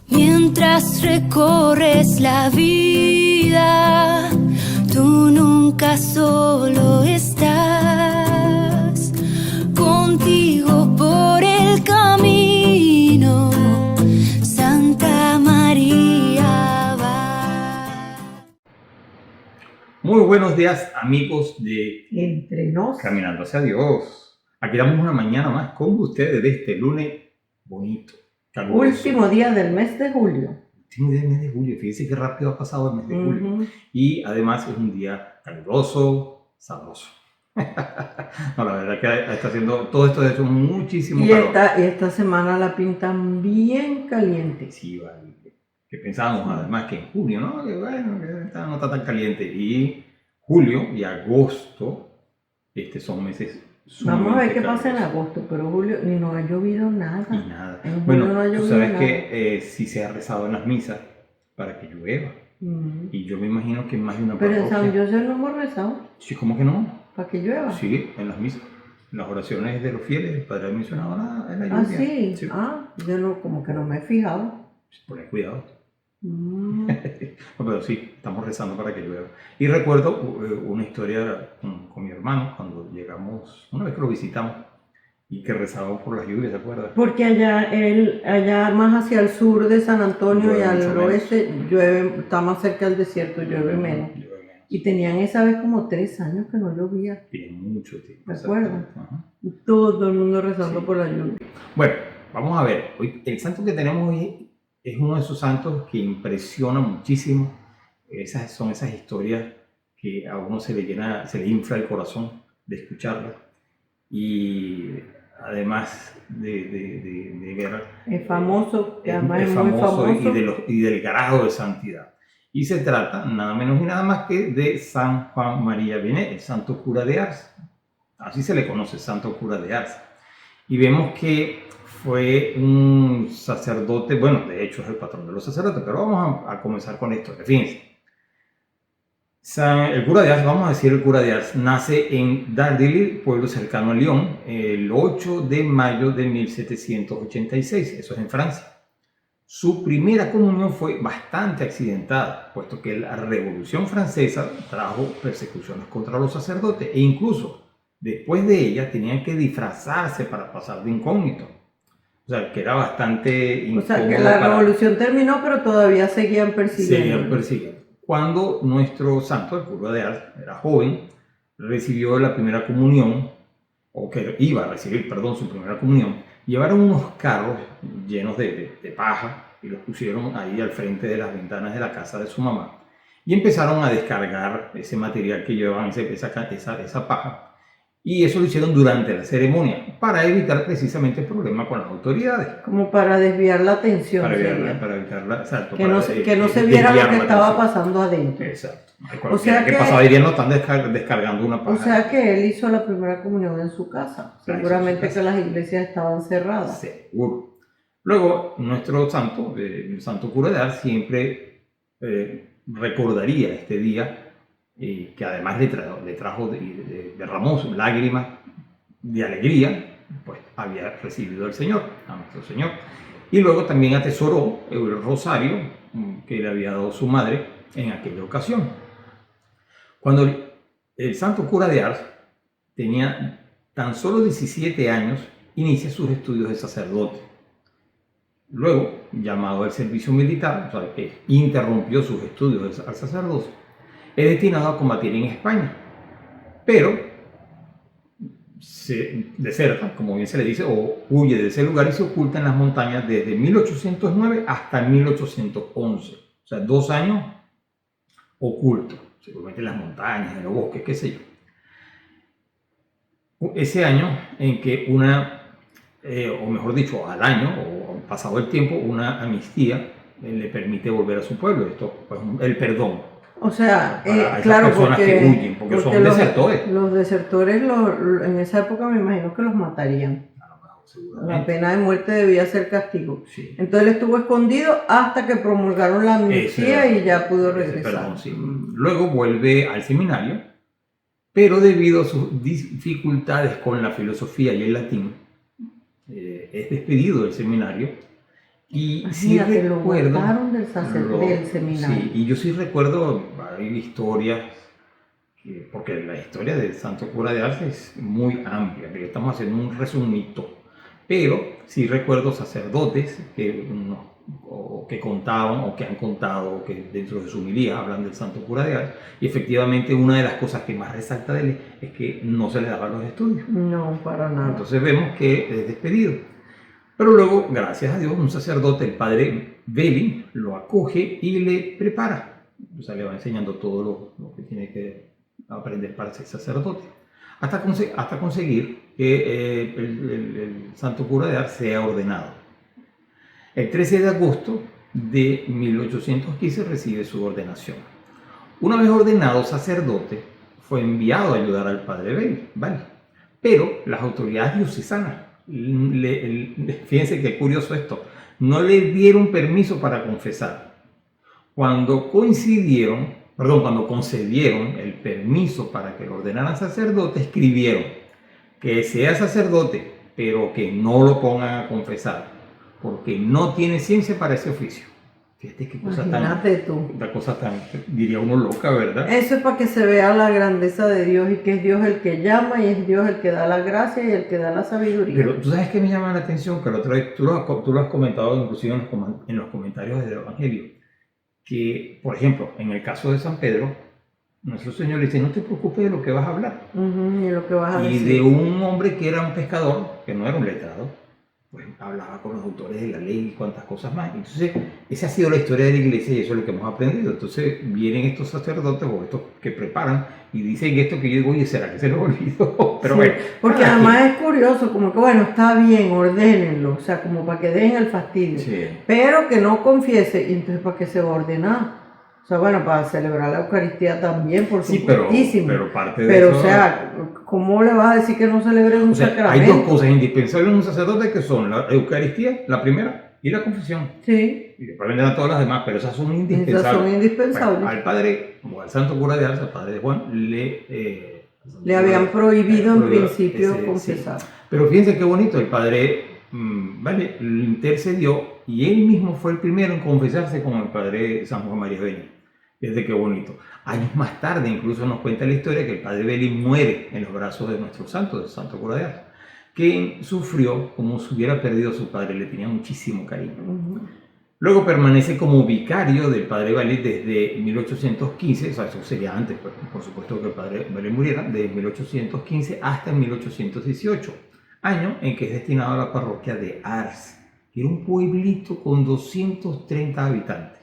Mientras recorres la vida, tú nunca solo estás. Contigo por el camino, Santa María va. Muy buenos días, amigos de Entre nos. Caminando hacia Dios. Aquí damos una mañana más con ustedes de este lunes bonito, caluroso. Último día del mes de julio. Último día del mes de julio. Fíjense qué rápido ha pasado el mes de julio. Y además es un día caluroso, sabroso. No, la verdad que está haciendo todo esto de hecho muchísimo calor. Y esta semana la pintan bien caliente. Sí, vale. Que pensábamos además que en junio, ¿no? Que bueno, que no está tan caliente. Y julio y agosto, son meses Vamos a ver qué calurosos. pasa en agosto, pero julio ni no ha llovido nada. Y nada. En julio Bueno, no ha tú llovido sabes nada. que sí se ha rezado en las misas para que llueva. Y yo me imagino que en más de una Pero en parroquia. San José no hemos rezado Sí, ¿cómo que no? para que llueva. Sí, en las misas. En las oraciones de los fieles, el padre ha mencionado en la lluvia. Ah, sí. Sí. Yo no, como que no me he fijado. Poner cuidado. No, pero sí, estamos rezando para que llueva. Y recuerdo una historia con mi hermano cuando llegamos, una vez que lo visitamos y que rezábamos por las lluvias, ¿te acuerdas? Porque allá más hacia el sur de San Antonio Llueve y al mucho oeste llueve, está más cerca del desierto, llueve menos. Llueve menos. Y tenían esa vez como 3 años que no llovía. Tiene mucho tiempo. ¿De acuerdo? Ajá. Y todo el mundo rezando Sí. por la lluvia. Bueno, vamos a ver. Hoy, el santo que tenemos hoy es uno de esos santos que impresiona muchísimo. Son esas historias que a uno se le infla el corazón de escucharlas. Y además de ver... Es famoso, que además es es muy famoso. y del grado de santidad. Y se trata nada menos y nada más que de San Juan María Vianney, el santo cura de Ars. Así se le conoce, santo cura de Ars. Y vemos que fue un sacerdote, bueno, de hecho es el patrón de los sacerdotes, pero vamos a comenzar con esto. Fíjense, el cura de Ars, vamos a decir el cura de Ars, nace en Dardilly, pueblo cercano a Lyon, el 8 de mayo de 1786, eso es en Francia. Su primera comunión fue bastante accidentada, puesto que la Revolución Francesa trajo persecuciones contra los sacerdotes e incluso después de ella tenían que disfrazarse para pasar de incógnito. O sea, que era bastante incómodo. O sea, que la revolución terminó, pero todavía seguían persiguiendo. Seguían persiguiendo. Cuando nuestro santo, el cura de Ars, era joven, recibió la primera comunión, o que iba a recibir, perdón, su primera comunión, llevaron unos carros llenos de paja y los pusieron ahí al frente de las ventanas de la casa de su mamá y empezaron a descargar ese material que llevaban, esa paja. Y eso lo hicieron durante la ceremonia para evitar precisamente el problema con las autoridades. Como para desviar la atención. Para evitarla, exacto. Que no se viera lo que estaba pasando adentro. Exacto. O sea que que pasaba viviendo, están descargando una paja. O sea que él hizo la primera comunión en su casa. Seguramente que las iglesias estaban cerradas. Seguro. Luego, nuestro santo, el santo cura de Ars, siempre recordaría este día que además derramó lágrimas de alegría, pues había recibido al Señor, a nuestro Señor. Y luego también atesoró el rosario que le había dado su madre en aquella ocasión. Cuando el santo cura de Ars tenía tan solo 17 años, inicia sus estudios de sacerdote. Luego, llamado al servicio militar, o sea, que interrumpió sus estudios al sacerdocio, es destinado a combatir en España, pero se deserta, como bien se le dice, o huye de ese lugar y se oculta en las montañas desde 1809 hasta 1811, o sea, 2 años oculto, seguramente en las montañas, en los bosques, qué sé yo. Ese año en que o mejor dicho, al año, o pasado el tiempo, una amnistía le permite volver a su pueblo, esto, pues, el perdón. O sea, claro, porque huyen, porque son desertores. Los desertores en esa época me imagino que los matarían. La pena de muerte debía ser castigo. Sí. Entonces él estuvo escondido hasta que promulgaron la amnistía y ya pudo regresar. Perdón, sí. Luego vuelve al seminario, pero debido a sus dificultades con la filosofía y el latín, es despedido del seminario y Imagínate, sí lo recuerdo... botaron del seminario. Sí, y yo sí recuerdo, hay historias, porque la historia del Santo Cura de Ars es muy amplia, que estamos haciendo un resumito, pero sí recuerdo sacerdotes que contaban o que han contado, o que dentro de su homilía hablan del Santo Cura de Ars, y efectivamente una de las cosas que más resalta de él es que no se le daban los estudios. No, para nada. Entonces vemos que es despedido. Pero luego, gracias a Dios, un sacerdote, el padre Belli, lo acoge y le prepara. O sea, le va enseñando todo lo que tiene que aprender para ser sacerdote. Hasta conseguir que el Santo Cura de Ars sea ordenado. El 13 de agosto de 1815 recibe su ordenación. Una vez ordenado sacerdote, fue enviado a ayudar al padre Belli, ¿vale? Pero las autoridades diocesanas, fíjense qué curioso esto, no le dieron permiso para confesar. Cuando concedieron el permiso para que lo ordenaran sacerdote, escribieron que sea sacerdote, pero que no lo pongan a confesar, porque no tiene ciencia para ese oficio. Fíjate qué cosa tan, diría uno, loca, ¿verdad? Eso es para que se vea la grandeza de Dios y que es Dios el que llama y es Dios el que da la gracia y el que da la sabiduría. Pero tú sabes que me llama la atención, que la otra vez tú lo has comentado inclusive en los comentarios del Evangelio, que, por ejemplo, en el caso de San Pedro, nuestro Señor le dice, no te preocupes de lo que vas a hablar. Y lo que vas a y decir. De un hombre que era un pescador, que no era un letrado, pues hablaba con los autores de la ley y cuantas cosas más. Entonces, esa ha sido la historia de la iglesia y eso es lo que hemos aprendido. Entonces, vienen estos sacerdotes o estos que preparan y dicen esto que yo digo, oye, ¿será que se lo olvidó? Pero sí, bueno. porque además es curioso, como que bueno, está bien, ordénenlo, o sea, como para que dejen el fastidio. Sí. Pero que no confiese, y entonces ¿para qué se va a ordenar? O sea, bueno, para celebrar la Eucaristía también, por supuestísimo. Pero parte de pero eso... o sea, ¿cómo le vas a decir que no celebre un sacramento? Hay dos cosas indispensables en un sacerdote que son la Eucaristía, la primera, y la confesión. Sí. Y después vendrán todas las demás, pero esas son indispensables. Esas son indispensables. Bueno, al padre, o al Santo Cura de Ars, al padre de Juan, le habían prohibido en principio confesar. Sí. Pero fíjense qué bonito, el padre le intercedió y él mismo fue el primero en confesarse con el padre San Juan María Belli. Fíjense qué bonito. Años más tarde, incluso nos cuenta la historia que el padre Belli muere en los brazos de nuestro santo, del Santo Cura de Ars, que sufrió como si hubiera perdido a su padre, le tenía muchísimo cariño. Luego permanece como vicario del padre Belli desde 1815, o sea, eso sería antes, pues, por supuesto que el padre Belli muriera, de 1815 hasta 1818, año en que es destinado a la parroquia de Ars, que era un pueblito con 230 habitantes.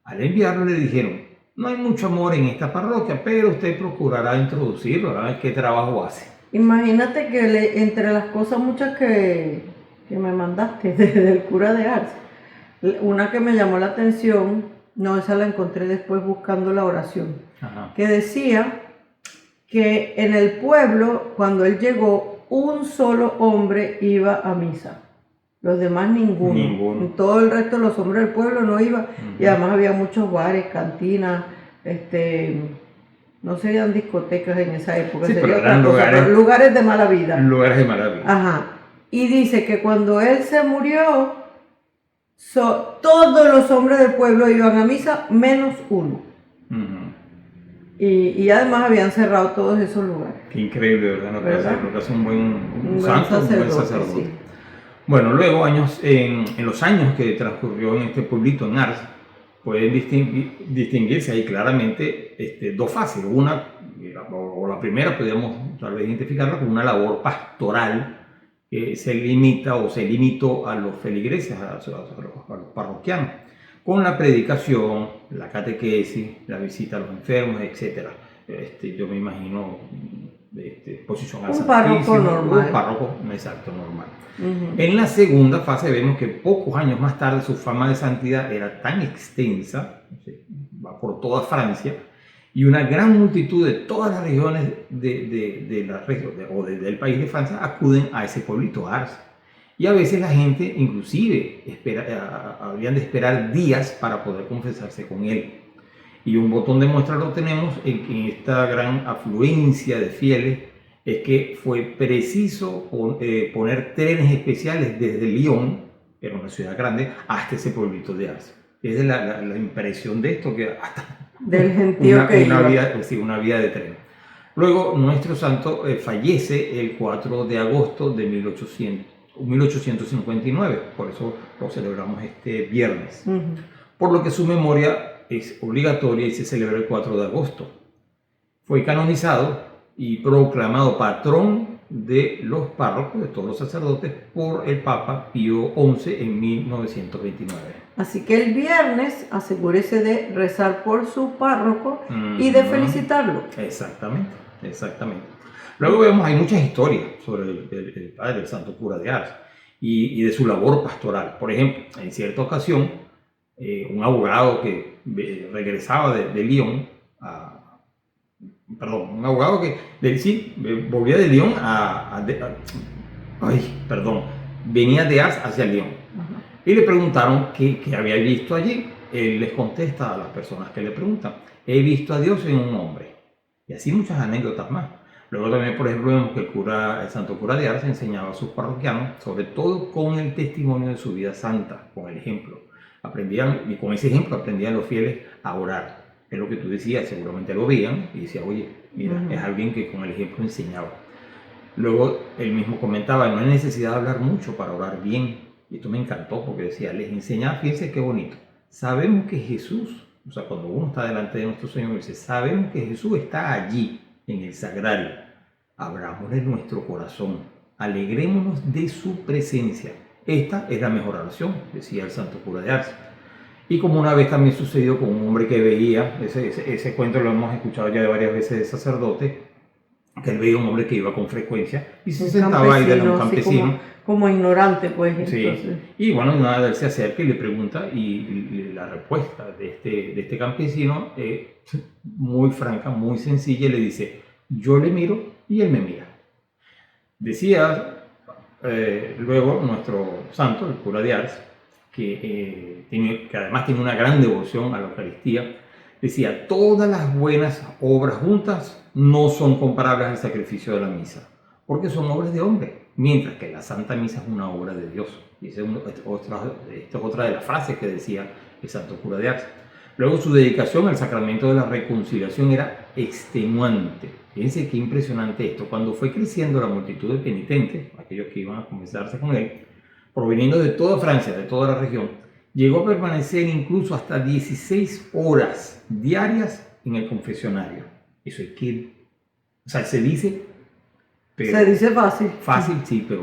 Al enviarlo le dijeron, no hay mucho amor en esta parroquia, pero usted procurará introducirlo, a ver qué trabajo hace. Imagínate que entre las cosas muchas que me mandaste del cura de Ars, una que me llamó la atención, no, esa la encontré después buscando la oración, que decía que en el pueblo, cuando él llegó, un solo hombre iba a misa. Los demás ninguno. Todo el resto de los hombres del pueblo no iba. Y además había muchos bares, cantinas, no serían discotecas en esa época, sí, sería otra cosa, pero lugares de mala vida. Lugares de mala vida. Ajá. Y dice que cuando él se murió, todos los hombres del pueblo iban a misa, menos uno. Y además habían cerrado todos esos lugares. Qué increíble, ¿verdad? Lo que hace un buen sacerdote. Sí. Bueno, luego en los años que transcurrió en este pueblito, en Ars, pueden distinguirse ahí claramente dos fases. Una, o la primera, podríamos tal vez identificarla como una labor pastoral que se limitó a los feligreses, a los parroquianos, con la predicación, la catequesis, la visita a los enfermos, etc. Yo me imagino exposición al Santísimo. Un párroco, exacto, normal. En la segunda fase vemos que pocos años más tarde su fama de santidad era tan extensa, va por toda Francia, y una gran multitud de todas las regiones del país de Francia acuden a ese pueblito Ars. Y a veces la gente inclusive habrían de esperar días para poder confesarse con él. Y un botón de muestra lo tenemos en esta gran afluencia de fieles es que fue preciso poner trenes especiales desde Lyon, que era una ciudad grande, hasta ese pueblito de Ars. Esa es la impresión de esto, que hasta Del gentío que iba. una vía de tren. Luego, nuestro santo fallece el 4 de agosto de 1859, por eso lo celebramos este viernes. Por lo que su memoria es obligatoria y se celebra el 4 de agosto. Fue canonizado y proclamado patrón de los párrocos, de todos los sacerdotes, por el Papa Pío XI en 1929. Así que el viernes asegúrese de rezar por su párroco y de felicitarlo. Exactamente, exactamente. Luego vemos, hay muchas historias sobre el padre, el santo cura de Ars, y de su labor pastoral. Por ejemplo, en cierta ocasión, un abogado que regresaba de Lyon, un abogado que volvía de Lyon venía de Ars hacia Lyon. Y le preguntaron qué había visto allí. Él les contesta a las personas que le preguntan: he visto a Dios en un hombre. Y así muchas anécdotas más. Luego también, por ejemplo, vemos que el santo cura de Ars enseñaba a sus parroquianos, sobre todo con el testimonio de su vida santa, con el ejemplo. Y con ese ejemplo aprendían los fieles a orar. Es lo que tú decías, seguramente lo veían y decía: oye, mira, es alguien que con el ejemplo enseñaba. Luego él mismo comentaba: no hay necesidad de hablar mucho para orar bien. Y esto me encantó, porque decía, les enseñaba, fíjense qué bonito, sabemos que Jesús, o sea, cuando uno está delante de nuestro Señor, dice, sabemos que Jesús está allí, en el sagrario, abrámosle nuestro corazón, alegrémonos de su presencia. Esta es la mejor oración, decía el santo cura de Ars. Y como una vez también sucedió con un hombre que veía, ese cuento lo hemos escuchado ya varias veces de sacerdote, que él veía un hombre que iba con frecuencia y se sentaba ahí delante de un campesino. Como ignorante, pues. Sí. Entonces. Y bueno, nada, él se acerca y le pregunta, y la respuesta de este campesino es muy franca, muy sencilla, y le dice: yo le miro y él me mira. Decía luego nuestro santo, el cura de Ars, que además tiene una gran devoción a la Eucaristía, decía: todas las buenas obras juntas no son comparables al sacrificio de la misa, porque son obras de hombre, mientras que la Santa Misa es una obra de Dios. Y esta es otra de las frases que decía el santo cura de Ars. Luego, su dedicación al sacramento de la reconciliación era extenuante. Fíjense qué impresionante esto. Cuando fue creciendo la multitud de penitentes, aquellos que iban a confesarse con él, proveniendo de toda Francia, de toda la región, llegó a permanecer incluso hasta 16 horas diarias en el confesionario. Eso es que, o sea, se dice... Pero, se dice fácil. Fácil, sí, pero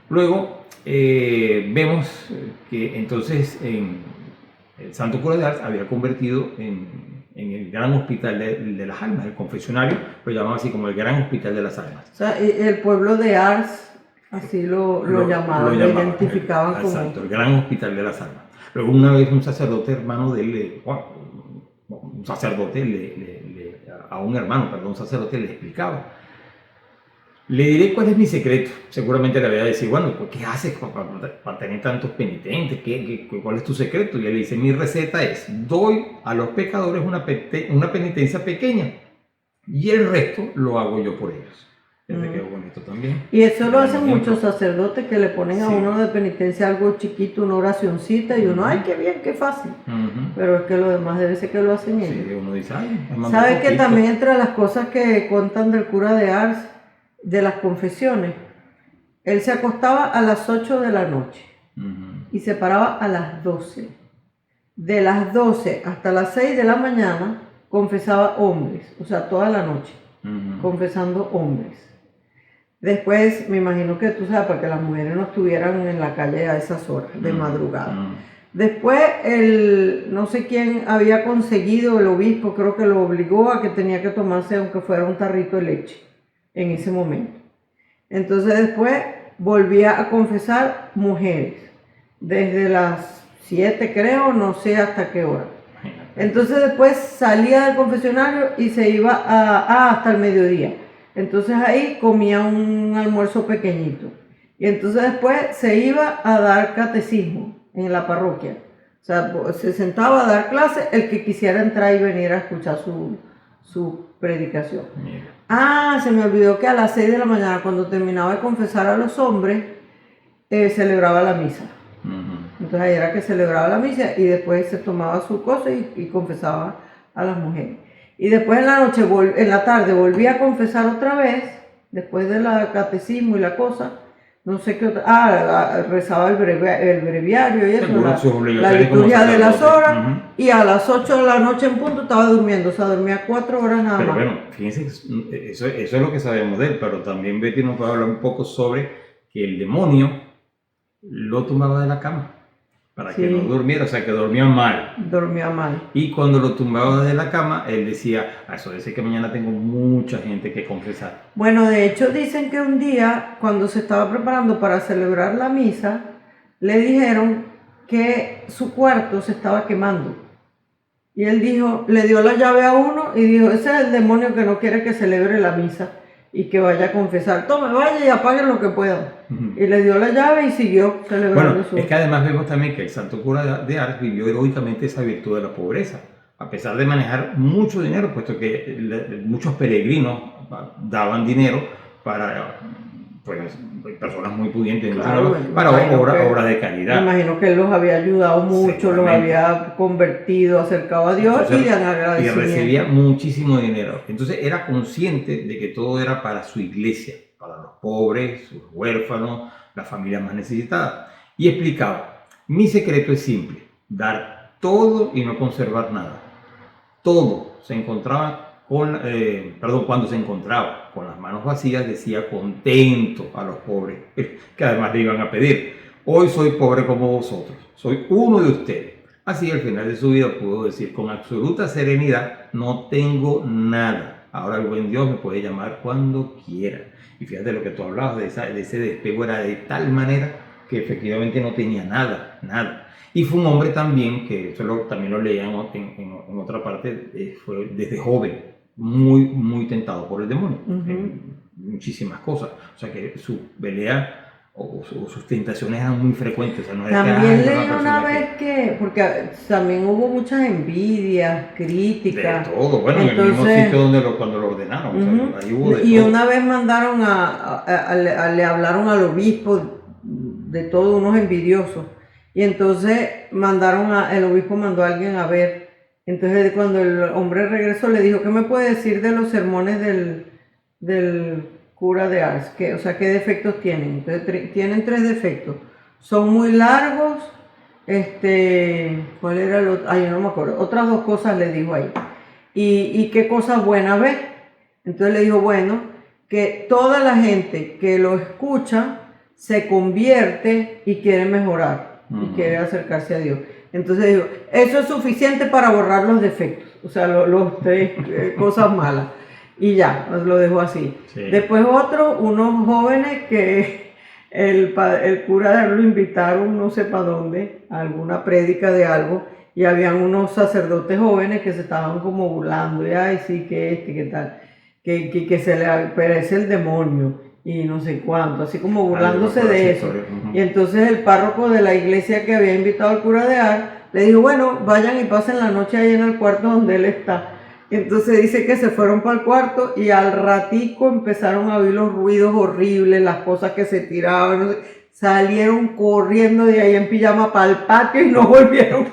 Luego vemos que entonces el santo cura de Ars había convertido en el gran hospital de las almas, el confesionario, lo llamaban así como el gran hospital de las almas. O sea, el pueblo de Ars, así lo llamaban, lo identificaban como... Exacto, el gran hospital de las almas. Luego una vez un sacerdote hermano de él, a un sacerdote le explicaba: le diré cuál es mi secreto. Seguramente le voy a decir: bueno, ¿qué haces para tener tantos penitentes? ¿Cuál es tu secreto? Y él le dice: mi receta es, doy a los pecadores una penitencia pequeña y el resto lo hago yo por ellos. Este quedó bonito también. Y eso lo hacen muchos sacerdotes, que le ponen a uno de penitencia algo chiquito, una oracioncita, y uno, ay, qué bien, qué fácil. Pero es que lo demás debe ser que lo hacen ellos. Sí, uno dice: ay, ¿Sabes que también entre las cosas que cuentan del cura de Ars, de las confesiones, él se acostaba a las 8 de la noche y se paraba a las 12. De las 12 hasta las 6 de la mañana confesaba hombres, o sea, toda la noche, confesando hombres. Después, me imagino que tú sabes, para que las mujeres no estuvieran en la calle a esas horas de madrugada. Después, no sé quién había conseguido, el obispo creo que lo obligó a que tenía que tomarse, aunque fuera un tarrito de leche, en ese momento. Entonces después volvía a confesar mujeres, desde las 7 creo, no sé hasta qué hora. Entonces después salía del confesionario y se iba hasta el mediodía. Entonces ahí comía un almuerzo pequeñito. Y entonces después se iba a dar catecismo en la parroquia. O sea, se sentaba a dar clase el que quisiera entrar y venir a escuchar su predicación. Mira. Ah, se me olvidó que a las 6 de la mañana, cuando terminaba de confesar a los hombres, celebraba la misa. Ujú. Entonces ahí era que celebraba la misa y después se tomaba su cosa y confesaba a las mujeres. Y después en la noche, en la tarde, volvía a confesar otra vez, después del catecismo y la cosa, no sé qué otra, rezaba el breviario y eso, Seguro, sus la obligaciones como liturgia de las sacerdote. horas, Ujú. y a las 8 de la noche en punto estaba durmiendo, o sea, dormía 4 horas nada Pero más. bueno, fíjense, eso es lo que sabemos de él, pero también Betty nos puede hablar un poco sobre que el demonio lo tumbaba de la cama para que Sí. no durmiera, o sea, que dormía mal. Dormía mal. Y cuando lo tumbaba de la cama, él decía, eso dice que mañana tengo mucha gente que confesar. Bueno, de hecho dicen que un día, cuando se estaba preparando para celebrar la misa, le dijeron que su cuarto se estaba quemando. Y él dijo, le dio la llave a uno y dijo, ese es el demonio que no quiere que celebre la misa y que vaya a confesar. Tome, vaya y apague lo que pueda. Ujú. Y le dio la llave y siguió celebrando Bueno, su... es que además vemos también que el santo cura de Ars vivió heroicamente esa virtud de la pobreza, a pesar de manejar mucho dinero, puesto que muchos peregrinos daban dinero para pues, personas muy pudientes, Claro, para imagino que- obras de Me caridad. imagino que él los había ayudado mucho, los Seguramente. había convertido, acercado a Dios Entonces, y de y agradecimiento. recibía muchísimo dinero. Entonces era consciente de que todo era para su iglesia, para los pobres, sus huérfanos, las familias más necesitadas. Y explicaba, mi secreto es simple, dar todo y no conservar nada. Todo se encontraba cuando se encontraba con las manos vacías, decía contento a los pobres, que además le iban a pedir, hoy soy pobre como vosotros, soy uno de ustedes. Así al final de su vida pudo decir con absoluta serenidad, no tengo nada, ahora el buen Dios me puede llamar cuando quiera. Y fíjate lo que tú hablabas, de ese despego era de tal manera que efectivamente no tenía nada, nada. Y fue un hombre también, que eso también lo leían en otra parte, fue desde joven, muy tentado por el demonio, en muchísimas cosas. O sea que su pelea o sus tentaciones eran muy frecuentes. O sea, no era También que, leí una vez que, porque también hubo muchas envidias, críticas. de todo, bueno, en el mismo Entonces, sitio donde cuando lo ordenaron, o sea, ahí hubo de y todo. una vez mandaron le hablaron al obispo de todos unos envidiosos. Y entonces el obispo mandó a alguien a ver. Entonces cuando el hombre regresó le dijo, ¿qué me puede decir de los sermones del cura de Ars? O sea, ¿qué defectos tienen? Entonces tienen 3 defectos. Son muy largos. ¿Cuál era el otro? Ay, yo no me acuerdo. Otras 2 cosas le dijo ahí. ¿Y qué cosas buenas ve? Entonces le dijo, bueno, que toda la gente que lo escucha se convierte y quiere mejorar y quiere acercarse a Dios. Entonces dijo, eso es suficiente para borrar los defectos, o sea, los 3 cosas malas. Y ya, lo dejó así. Sí. Después unos jóvenes que el cura lo invitaron no sé para dónde, a alguna prédica de algo, y habían unos sacerdotes jóvenes que se estaban como burlando, y ay, sí, que tal, que se le aparece el demonio, y no sé cuánto, así como burlándose de eso. Y entonces el párroco de la iglesia que había invitado al cura de Ars le dijo, bueno, vayan y pasen la noche ahí en el cuarto donde él está. Entonces dice que se fueron para el cuarto y al ratico empezaron a oír los ruidos horribles, las cosas que se tiraban, no sé, salieron corriendo de ahí en pijama para el patio y no volvieron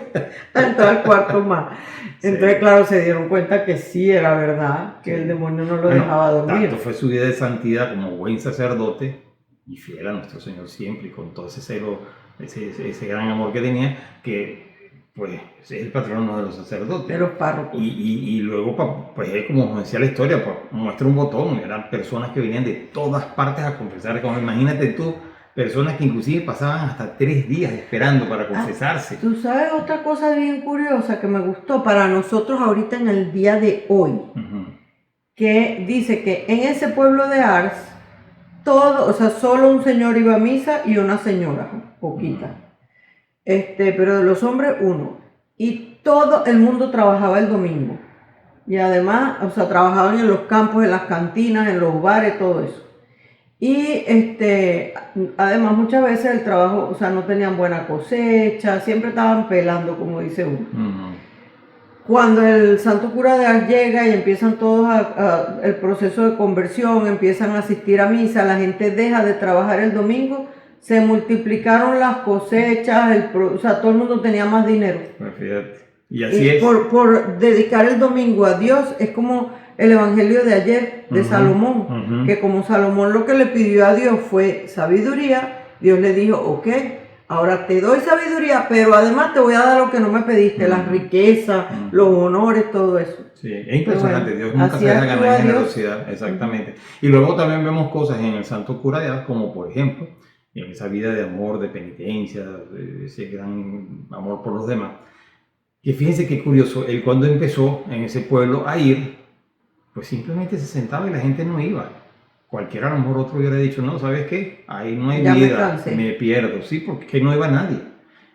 a entrar al cuarto más. Entonces, claro, se dieron cuenta que sí era verdad, que el demonio no lo dejaba dormir. Tanto fue su vida de santidad como buen sacerdote y fiel a nuestro Señor siempre, y con todo ese celo, ese gran amor que tenía, que pues es el patrono de los sacerdotes. De los párrocos. Y luego, pues como nos decía la historia, pues muestra un botón, eran personas que venían de todas partes a confesar, como imagínate tú, personas que inclusive pasaban hasta 3 días esperando para confesarse. Tú sabes otra cosa bien curiosa que me gustó para nosotros ahorita en el día de hoy, que dice que en ese pueblo de Ars, solo un señor iba a misa y una señora, poquita. Pero de los hombres, uno. Y todo el mundo trabajaba el domingo. Y además, trabajaban en los campos, en las cantinas, en los bares, todo eso. Y además muchas veces el trabajo, no tenían buena cosecha, siempre estaban pelando, como dice uno. cuando el santo cura de Ars llega y empiezan todos el proceso de conversión, empiezan a asistir a misa, la gente deja de trabajar el domingo, se multiplicaron las cosechas, o sea, todo el mundo tenía más dinero. Pues fíjate. Y así Y es. por dedicar el domingo a Dios, es como el evangelio de ayer de Salomón, que como Salomón lo que le pidió a Dios fue sabiduría, Dios le dijo, ok, ahora te doy sabiduría, pero además te voy a dar lo que no me pediste, las riquezas, los honores, todo eso. Sí, es impresionante, Bueno, Dios nunca así se deja actúa ganar en Dios. generosidad, exactamente. Y luego también vemos cosas en el Santo Cura de Ars, como por ejemplo, en esa vida de amor, de penitencia, de ese gran amor por los demás. Que fíjense qué curioso, él cuando empezó en ese pueblo a ir, pues simplemente se sentaba y la gente no iba. Cualquiera, a lo mejor otro hubiera dicho, no, ¿sabes qué? Ahí no hay Ya me vida, cansé. me pierdo, sí, porque no iba nadie.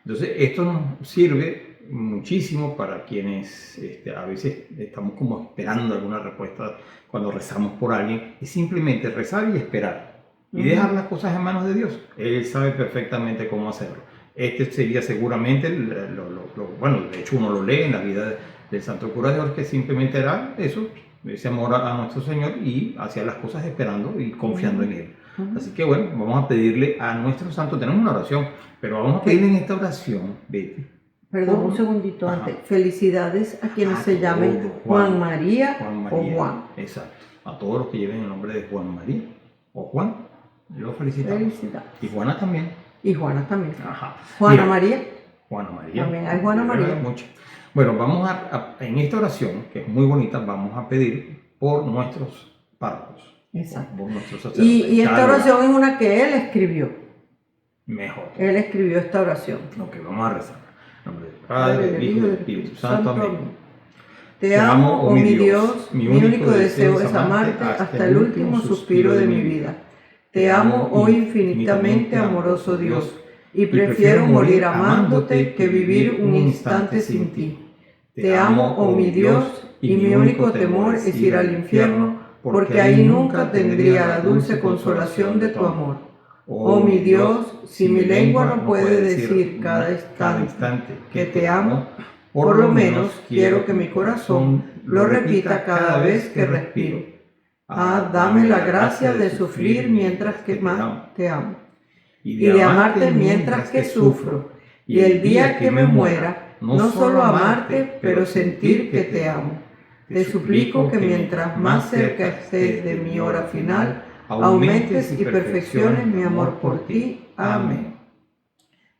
Entonces, esto nos sirve muchísimo para quienes a veces estamos como esperando alguna respuesta cuando rezamos por alguien, es simplemente rezar y esperar y dejar las cosas en manos de Dios. Él sabe perfectamente cómo hacerlo. Este sería seguramente, bueno, de hecho uno lo lee en la vida del Santo Cura de Ars, que simplemente era eso, ese amor a nuestro Señor y hacía las cosas esperando y confiando en Él. Así que bueno, vamos a pedirle a nuestro santo, tenemos una oración, pero vamos a pedirle en esta oración, Betty. Perdón, un segundito Ajá. antes. Felicidades a quienes se llamen todos, Juan María, Juan o María, Juan. exacto. A todos los que lleven el nombre de Juan María o Juan, los felicitamos. Felicidades. Y Juana también. Y Juana también. Ajá. Juana Mira, María. Juana María. También hay Juana María. Mucho. Bueno, vamos en esta oración, que es muy bonita, vamos a pedir por nuestros párrocos. Exacto. Por nuestros sacerdotes. Y esta Cada oración es una que él escribió. mejor. Él escribió esta oración. Ok, vamos a rezar. En nombre del Padre, del Hijo y del Espíritu Santo. Amén. Te amo, oh mi Dios, mi único deseo es amarte hasta el último suspiro de mi vida. Te amo, oh infinitamente amoroso Dios, y prefiero morir amándote que vivir un instante sin ti. Te amo, oh mi Dios, y mi único temor es ir al infierno, porque ahí nunca tendría la dulce consolación de tu amor. Oh mi Dios, si mi lengua no puede decir cada instante que te amo, por lo menos quiero que mi corazón lo repita cada vez que respiro. Ah, dame la gracia de sufrir mientras que más te amo, y de amarte mientras que sufro, y el día que me muera, no solo amarte, pero sentir que te amo. Te suplico que mientras más cerca estés de mi hora final, aumentes y perfecciones mi amor por ti. Amén.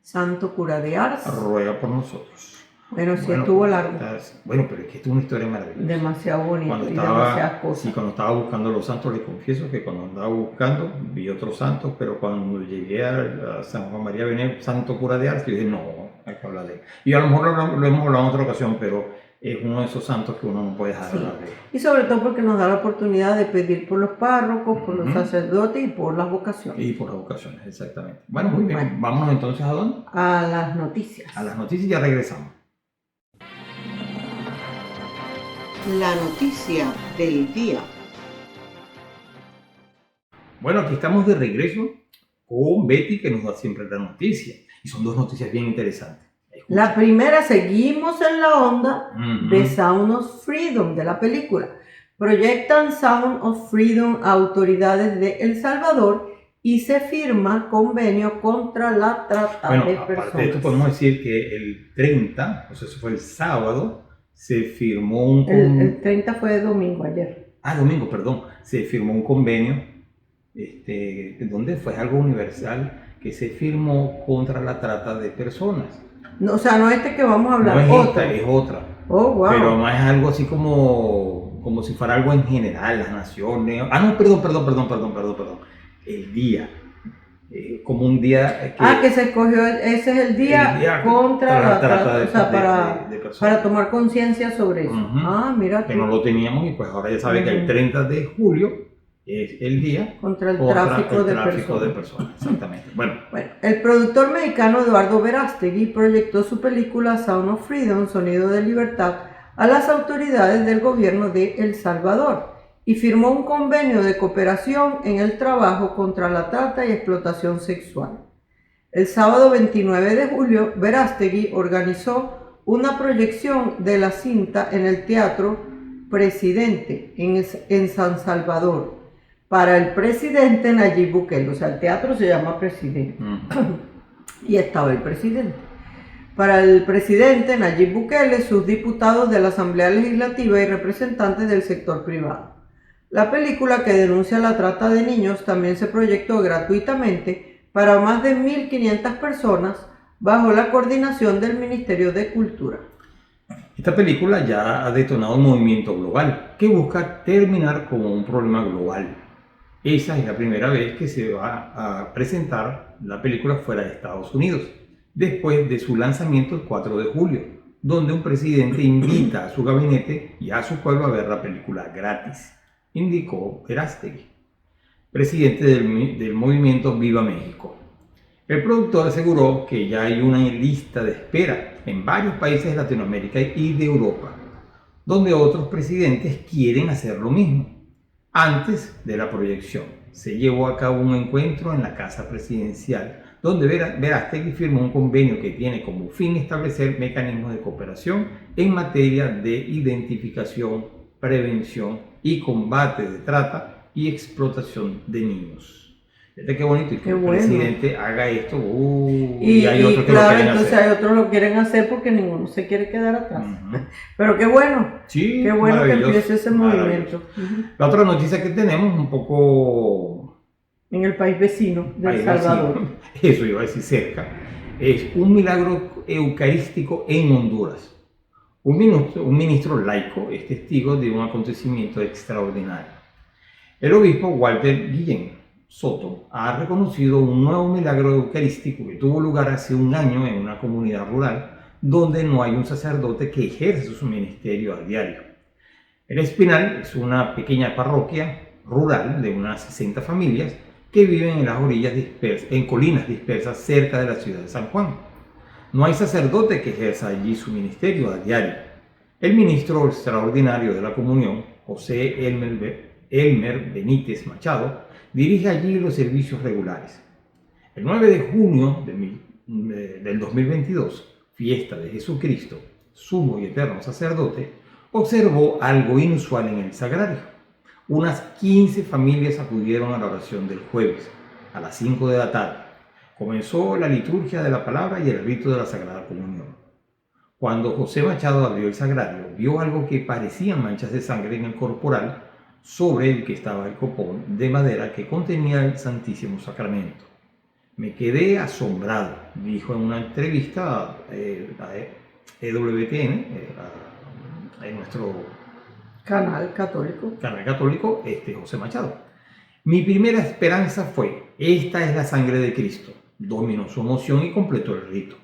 Santo Cura de Ars, ruega por nosotros. Bueno, sí estuvo largo. Bueno, pero es que esto es una historia maravillosa. Demasiado bonito Cuando y demasiadas estaba, cosas. sí, cuando estaba buscando los santos, les confieso que cuando andaba buscando, vi otros santos, pero cuando llegué a San Juan María Bené, Santo Cura de Ars, yo dije, no, hay que hablar de él. Y a lo mejor lo hemos hablado en otra ocasión, pero es uno de esos santos que uno no puede dejar de hablar de él. Y sobre todo porque nos da la oportunidad de pedir por los párrocos, por los sacerdotes y por las vocaciones. Y por las vocaciones, exactamente. Bueno, muy bien. Vámonos entonces a dónde? A las noticias. A las noticias y ya regresamos. La noticia del día. Bueno, aquí estamos de regreso con Betty, que nos da siempre la noticia. Y son dos noticias bien interesantes. Escucha. La primera, seguimos en la onda de Sound of Freedom, de la película. Proyectan Sound of Freedom a autoridades de El Salvador y se firma convenio contra la trata de personas. Aparte de esto, podemos decir que el 30, o sea, eso fue el sábado, se firmó un... El 30 fue de domingo, ayer. Domingo, perdón. Se firmó un convenio, donde fue algo universal, que se firmó contra la trata de personas. No, o sea, no que vamos a hablar, no es otro. esta, es otra. Oh, wow. Pero más es algo así como si fuera algo en general, las naciones. No, perdón. El día. Como un día que se escogió, ese es el día contra la trata, o sea, de personas. para tomar conciencia sobre eso. Mira que no lo teníamos y pues ahora ya saben que el 30 de julio es el día contra el tráfico de personas. Exactamente. Bueno, el productor mexicano Eduardo Verástegui proyectó su película Sound of Freedom, Sonido de Libertad, a las autoridades del gobierno de El Salvador y firmó un convenio de cooperación en el trabajo contra la trata y explotación sexual. El sábado 29 de julio, Verástegui organizó una proyección de la cinta en el Teatro Presidente en San Salvador para el presidente Nayib Bukele. O sea, el teatro se llama Presidente. Y estaba el presidente. Para el presidente Nayib Bukele, sus diputados de la Asamblea Legislativa y representantes del sector privado. La película, que denuncia la trata de niños, también se proyectó gratuitamente para más de 1.500 personas bajo la coordinación del Ministerio de Cultura. Esta película ya ha detonado un movimiento global que busca terminar con un problema global. Esa es la primera vez que se va a presentar la película fuera de Estados Unidos, después de su lanzamiento el 4 de julio, donde un presidente invita a su gabinete y a su pueblo a ver la película gratis, indicó Verástegui, presidente del movimiento Viva México. El productor aseguró que ya hay una lista de espera en varios países de Latinoamérica y de Europa, donde otros presidentes quieren hacer lo mismo. Antes de la proyección, se llevó a cabo un encuentro en la Casa Presidencial, donde Verástegui firmó un convenio que tiene como fin establecer mecanismos de cooperación en materia de identificación, prevención y combate de trata y explotación de niños. Fíjate qué bonito, y que el presidente haga esto, y hay otros que claro, lo quieren entonces hacer. hay otros lo quieren hacer porque ninguno se quiere quedar atrás. Pero qué bueno, Sí, qué bueno que maravilloso, empiece ese movimiento. La otra noticia que tenemos, un poco En el país vecino de El Salvador. Eso iba a decir cerca, es un milagro eucarístico en Honduras. Un ministro laico es testigo de un acontecimiento extraordinario. El obispo Walter Guillén Soto ha reconocido un nuevo milagro eucarístico que tuvo lugar hace un año en una comunidad rural donde no hay un sacerdote que ejerce su ministerio a diario. El Espinal es una pequeña parroquia rural de unas 60 familias que viven en las orillas en colinas dispersas cerca de la ciudad de San Juan. No hay sacerdote que ejerza allí su ministerio a diario. El ministro extraordinario de la comunión, José Elmer Benítez Machado, dirige allí los servicios regulares. El 9 de junio del 2022, fiesta de Jesucristo, sumo y eterno sacerdote, observó algo inusual en el sagrario. Unas 15 familias acudieron a la oración del jueves, a las 5 de la tarde. Comenzó la liturgia de la palabra y el rito de la Sagrada Comunión. Cuando José Machado abrió el sagrario, vio algo que parecían manchas de sangre en el corporal, sobre el que estaba el copón de madera que contenía el Santísimo Sacramento. Me quedé asombrado, dijo en una entrevista a EWTN, en nuestro Canal católico. José Machado. Mi primera esperanza fue, esta es la sangre de Cristo. Dominó su emoción y completó el rito.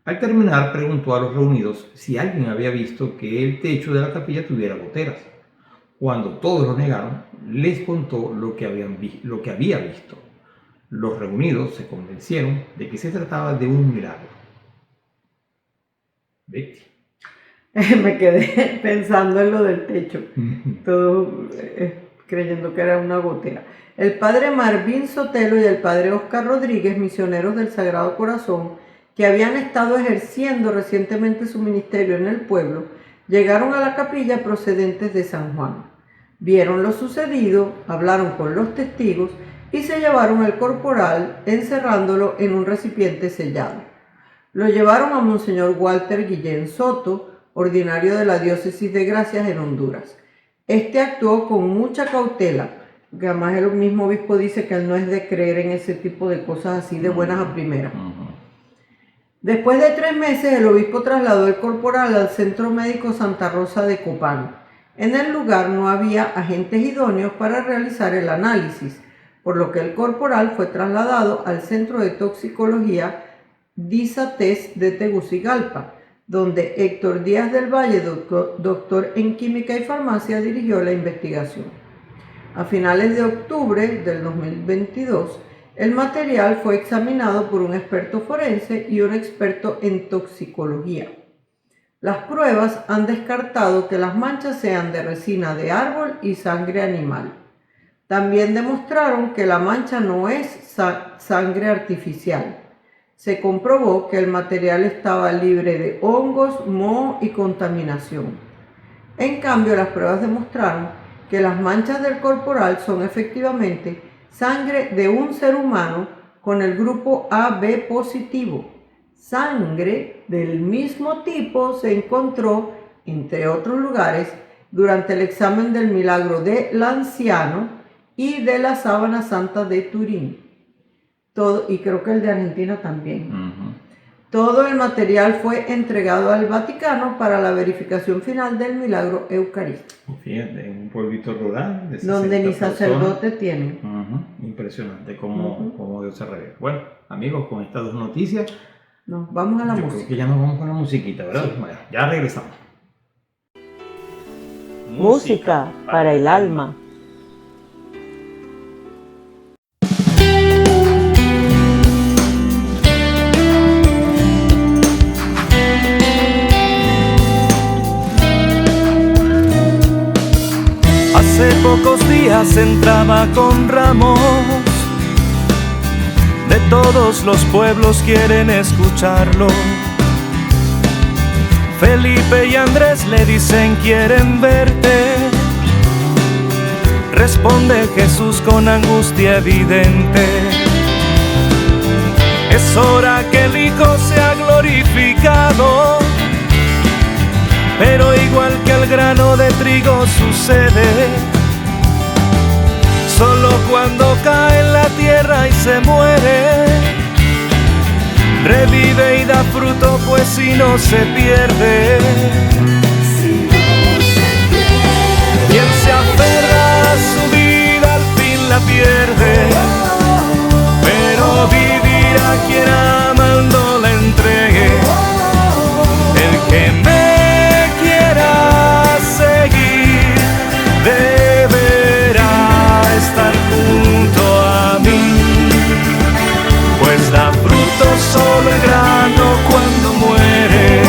Al terminar, preguntó a los reunidos si alguien había visto que el techo de la capilla tuviera goteras. Cuando todos lo negaron, les contó lo que había visto. Los reunidos se convencieron de que se trataba de un milagro. Betty. Me quedé pensando en lo del techo, todo creyendo que era una gotera. El padre Marvin Sotelo y el padre Oscar Rodríguez, misioneros del Sagrado Corazón, que habían estado ejerciendo recientemente su ministerio en el pueblo, llegaron a la capilla procedentes de San Juan. Vieron lo sucedido, hablaron con los testigos y se llevaron el corporal encerrándolo en un recipiente sellado. Lo llevaron a Monseñor Walter Guillén Soto, ordinario de la Diócesis de Gracias en Honduras. Este actuó con mucha cautela, porque además el mismo obispo dice que él no es de creer en ese tipo de cosas así de buenas a primeras. Después de 3 meses, el obispo trasladó el corporal al Centro Médico Santa Rosa de Copán. En el lugar no había agentes idóneos para realizar el análisis, por lo que el corporal fue trasladado al Centro de Toxicología DISATES de Tegucigalpa, donde Héctor Díaz del Valle, doctor en Química y Farmacia, dirigió la investigación. A finales de octubre del 2022, el material fue examinado por un experto forense y un experto en toxicología. Las pruebas han descartado que las manchas sean de resina de árbol y sangre animal. También demostraron que la mancha no es sangre artificial. Se comprobó que el material estaba libre de hongos, moho y contaminación. En cambio, las pruebas demostraron que las manchas del corporal son efectivamente sangre de un ser humano con el grupo AB positivo. Sangre del mismo tipo se encontró, entre otros lugares, durante el examen del Milagro de Lanciano y de la Sábana Santa de Turín. Y creo que el de Argentina también. Todo el material fue entregado al Vaticano para la verificación final del milagro eucarístico. Fíjate, en un pueblito rural de 60 Donde ni personas. sacerdote tienen. Impresionante cómo Dios se revela. Bueno, amigos, con estas dos noticias, Nos vamos a la yo música. creo que ya nos vamos con la musiquita, ¿verdad? Sí. Bueno, ya regresamos. Música para el alma. Hace pocos días entraba con ramos, de todos los pueblos quieren escucharlo. Felipe y Andrés le dicen quieren verte. Responde Jesús con angustia evidente: es hora que el Hijo sea glorificado. Pero igual que el grano de trigo sucede, solo cuando cae en la tierra y se muere, revive y da fruto, pues si no se pierde. Quien se aferra a su vida al fin la pierde, pero vivirá quien amando la entregue. El que me seguir deberá estar junto a mí, pues da fruto solo el grano cuando muere.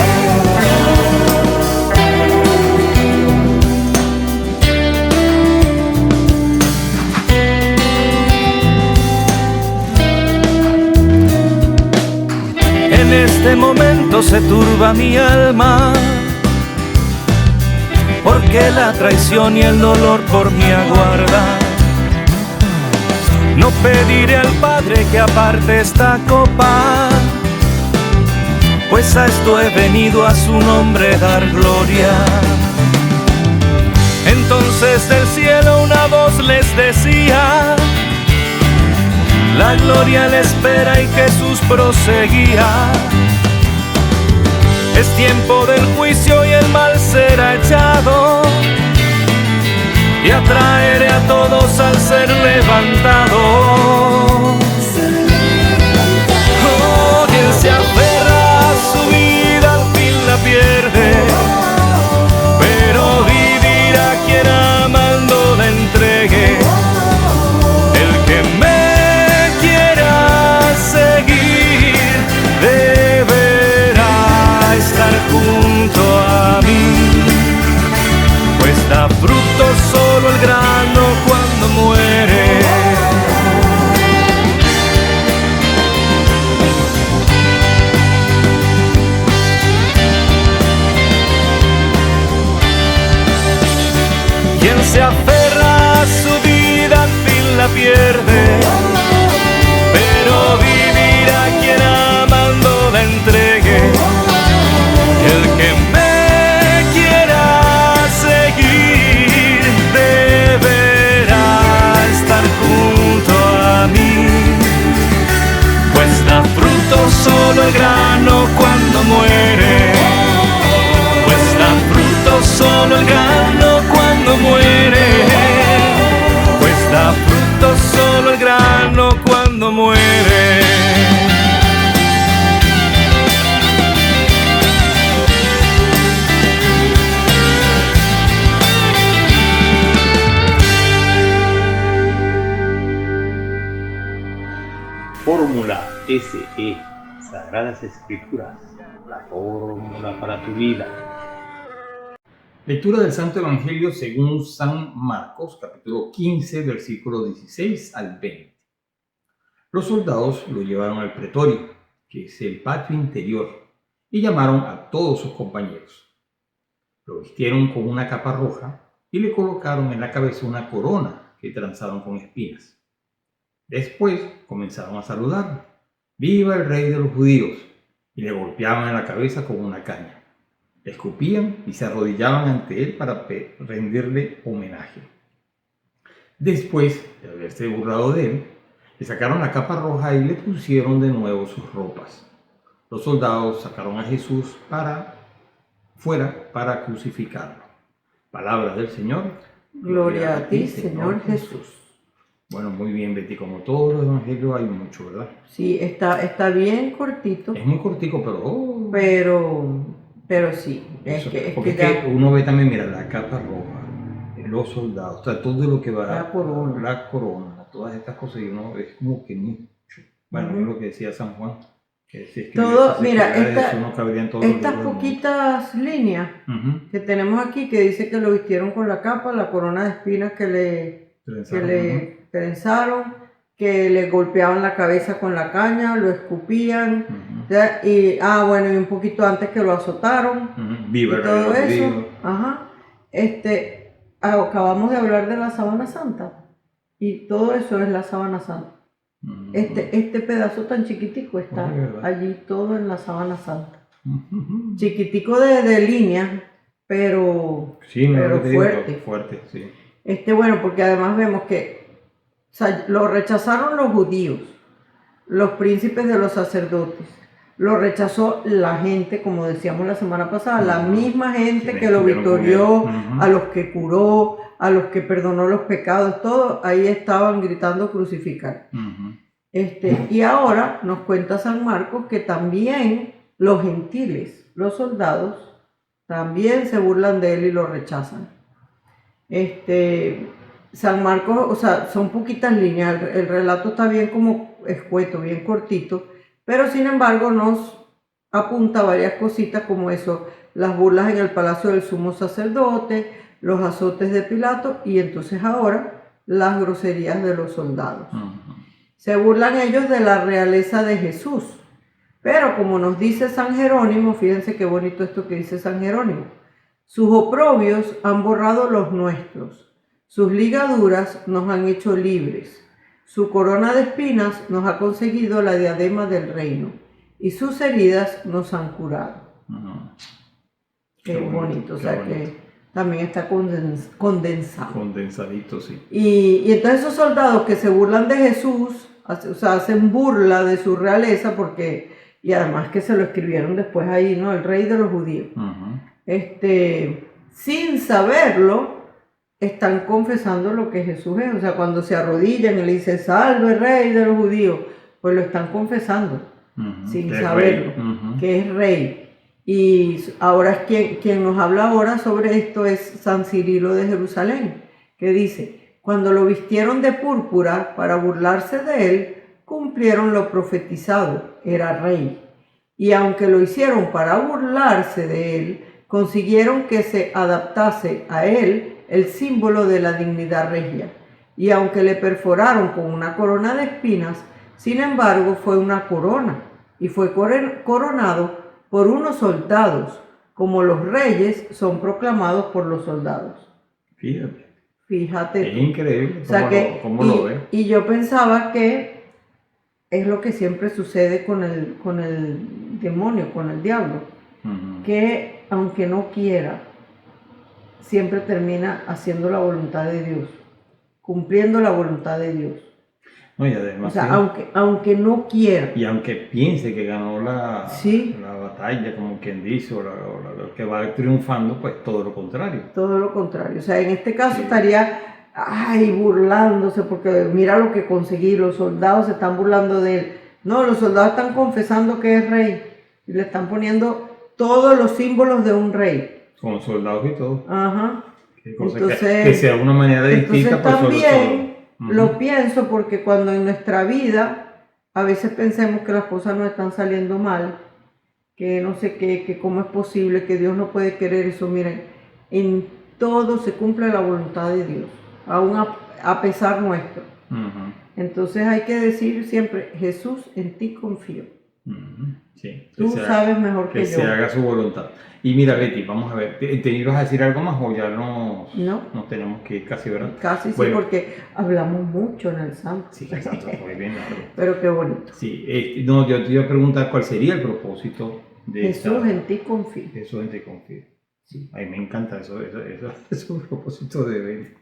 En este momento se turba mi alma, porque la traición y el dolor por mí aguardan. No pediré al Padre que aparte esta copa, pues a esto he venido, a su nombre dar gloria. Entonces del cielo una voz les decía: la gloria le espera, y Jesús proseguía: es tiempo del juicio y el mal será echado, y atraeré a todos al ser levantado. Oh, quien se aferra a su vida al fin la pierde, pero vivirá quien amando la entregue. El que me quiera seguir deberá estar junto a mí, pues da fruto solo el grano cuando muere. Quien se aferra a su vida al fin la pierde, pero vivirá quien amando la entregue. El que me quiera seguir deberá estar junto a mí, pues da fruto solo el grano cuando muere, pues da fruto solo el grano cuando muere, pues da fruto solo el grano cuando muere. Fórmula SE, Sagradas Escrituras, la fórmula para tu vida. Lectura del Santo Evangelio según San Marcos, capítulo 15, versículos 16 al 20. Los soldados lo llevaron al pretorio. que es el patio interior, y llamaron a todos sus compañeros. Lo vistieron con una capa roja y le colocaron en la cabeza una corona que tranzaron con espinas. Después comenzaron a saludarlo. ¡Viva el rey de los judíos! Y le golpeaban en la cabeza con una caña. Le escupían y se arrodillaban ante él para rendirle homenaje. Después de haberse burlado de él, le sacaron la capa roja y le pusieron de nuevo sus ropas. Los soldados sacaron a Jesús fuera para crucificarlo. Palabra del Señor. Gloria a ti, Señor Jesús. Bueno, muy bien, Betty. Como todos los evangelios hay mucho, ¿verdad? Sí, está bien cortito, Es muy cortico, pero sí. Es que ya uno ve también, mira, la capa roja, los soldados, o sea, todo lo que va, la corona, todas estas cosas, y uno es como que mucho. Bueno, es lo que decía San Juan. Que si todo, mira, estas estas poquitas líneas que tenemos aquí, que dice que lo vistieron con la capa, la corona de espinas que le trenzaron, que le golpeaban la cabeza con la caña, lo escupían, y un poquito antes que lo azotaron, Viva y todo eso. Acabamos de hablar de la sábana santa, y todo eso es la sábana santa. Este pedazo tan chiquitico está allí todo en la sábana santa. Chiquitico de línea, pero, sí, fuerte. Sí. Porque además vemos que lo rechazaron los judíos, los príncipes de los sacerdotes, lo rechazó la gente, como decíamos la semana pasada, la misma gente que lo victorió, a los que curó, a los que perdonó los pecados, todos ahí estaban gritando crucificar. Y ahora nos cuenta San Marcos que también los gentiles, los soldados, también se burlan de él y lo rechazan. San Marcos, o sea, son poquitas líneas, el relato está bien como escueto, bien cortito, pero sin embargo nos apunta varias cositas como eso, las burlas en el palacio del sumo sacerdote, los azotes de Pilato y entonces ahora las groserías de los soldados. Se burlan ellos de la realeza de Jesús, pero como nos dice San Jerónimo, fíjense qué bonito esto que dice San Jerónimo, sus oprobios han borrado los nuestros, sus ligaduras nos han hecho libres, su corona de espinas nos ha conseguido la diadema del reino y sus heridas nos han curado. Qué bonito, o sea que también está condensado. Condensadito, sí. Y entonces esos soldados que se burlan de Jesús, o sea, hacen burla de su realeza y además que se lo escribieron después ahí, ¿no? El rey de los judíos. Sin saberlo, están confesando lo que Jesús es. O sea, cuando se arrodillan y le dicen, salve rey de los judíos, pues lo están confesando, sin saberlo, que es rey. Y ahora es quien nos habla ahora sobre esto es San Cirilo de Jerusalén, que dice, cuando lo vistieron de púrpura para burlarse de él, cumplieron lo profetizado, era rey. Y aunque lo hicieron para burlarse de él, consiguieron que se adaptase a él el símbolo de la dignidad regia. Y aunque le perforaron con una corona de espinas, sin embargo fue una corona, y fue coronado por unos soldados, como los reyes son proclamados por los soldados. Fíjate. Es increíble. O sea ¿Cómo lo ve? Y yo pensaba que es lo que siempre sucede con el demonio, con el diablo, que aunque no quiera, siempre termina haciendo la voluntad de Dios, cumpliendo la voluntad de Dios. No, y además, o sea, aunque no quiera. Y aunque piense que ganó la batalla, como quien dice, o que va triunfando, pues todo lo contrario. Todo lo contrario. O sea, en este caso estaría burlándose, porque mira lo que conseguí, los soldados se están burlando de él. No, los soldados están confesando que es rey, y le están poniendo todos los símbolos de un rey. Con soldados y todo. Entonces, que sea una manera distinta. Entonces también lo pienso porque cuando en nuestra vida a veces pensemos que las cosas no están saliendo mal, que no sé qué, que cómo es posible, que Dios no puede querer eso. Miren, en todo se cumple la voluntad de Dios, aún a pesar nuestro. Entonces hay que decir siempre, Jesús, en ti confío. Sí, Tú sabes mejor que que yo. se haga su voluntad. Y mira, Betty, vamos a ver, ¿te ibas a decir algo más o ya No. nos tenemos que ir casi, verdad? Casi sí, Bueno. porque hablamos mucho en el santo. Sí, el santo fue bien largo. Pero qué bonito. Sí, no, yo te iba a preguntar cuál sería el propósito de Jesús, en ti confío. Jesús en ti confío. Sí, a mí me encanta eso es un propósito de Betty.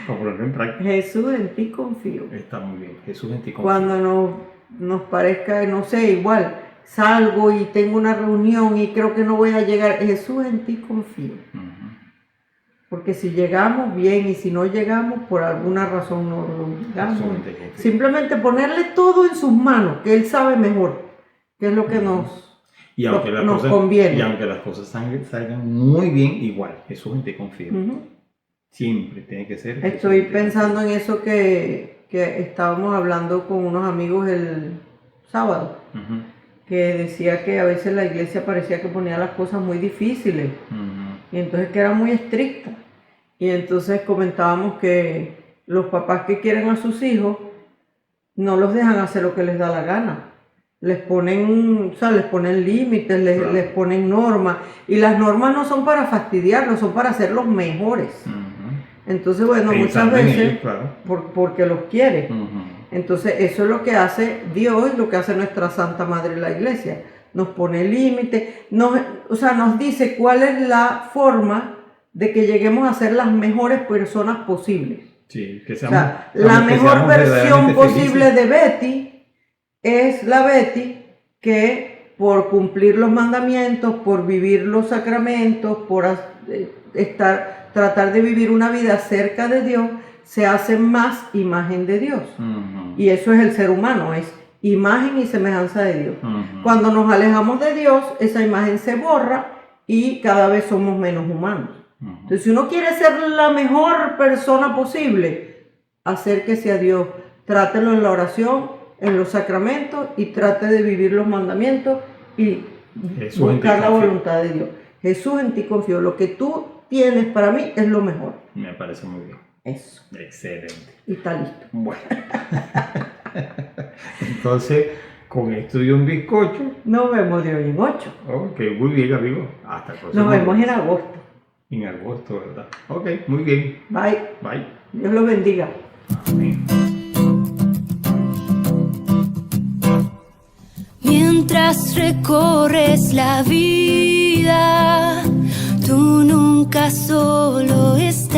Para ponerlo en práctica. Jesús, en ti confío. Está muy bien, Jesús en ti confío. Cuando nos parezca, no sé, igual, salgo y tengo una reunión y creo que no voy a llegar, Jesús, en ti confío. Ujú. Porque si llegamos, bien, y si no llegamos, por alguna razón no llegamos. Jesús en ti confío. Simplemente ponerle todo en sus manos, que Él sabe mejor, que es lo que Y aunque las nos cosas, conviene. Y aunque las cosas salgan muy bien, igual, Jesús en ti confío. Ujú. Siempre tiene que ser. Jesús Estoy en ti pensando en eso que estábamos hablando con unos amigos el sábado, confío. Ujú, que decía que a veces la iglesia parecía que ponía las cosas muy difíciles ujú. y entonces que era muy estricta. Y entonces comentábamos que los papás que quieren a sus hijos no los dejan hacer lo que les da la gana. Les ponen, o sea, les ponen límites, Claro. les ponen normas. Y las normas no son para fastidiarlos, son para hacerlos mejores. Ujú. Entonces, bueno, muchas Pensando en veces, ellos, claro. porque los quiere. Ujú. Entonces, eso es lo que hace Dios y lo que hace nuestra Santa Madre la Iglesia. Nos pone límites, o sea, nos dice cuál es la forma de que lleguemos a ser las mejores personas posibles. Sí, que O seamos, sea, la que mejor seamos versión verdaderamente posible felices. de Betty es la Betty que por cumplir los mandamientos, por vivir los sacramentos, por tratar de vivir una vida cerca de Dios, se hace más imagen de Dios. Ujú. Y eso es el ser humano, es imagen y semejanza de Dios. Ujú. Cuando nos alejamos de Dios, esa imagen se borra y cada vez somos menos humanos. Ujú. Entonces, si uno quiere ser la mejor persona posible, acérquese a Dios, trátelo en la oración, en los sacramentos y trate de vivir los mandamientos y Jesús en ti buscar la confío. voluntad de Dios. Jesús, en ti confío. Lo que tú tienes para mí es lo mejor. Me parece muy bien. Eso. Excelente. Y está listo. Bueno. Entonces, con esto y un bizcocho. Nos vemos de hoy en 8. Ok, muy bien, amigos. Hasta el próximo. Nos vemos en agosto. En agosto, ¿verdad? Ok, muy bien. Bye. Bye. Dios los bendiga. Amén. Mientras recorres la vida, tú nunca solo estás.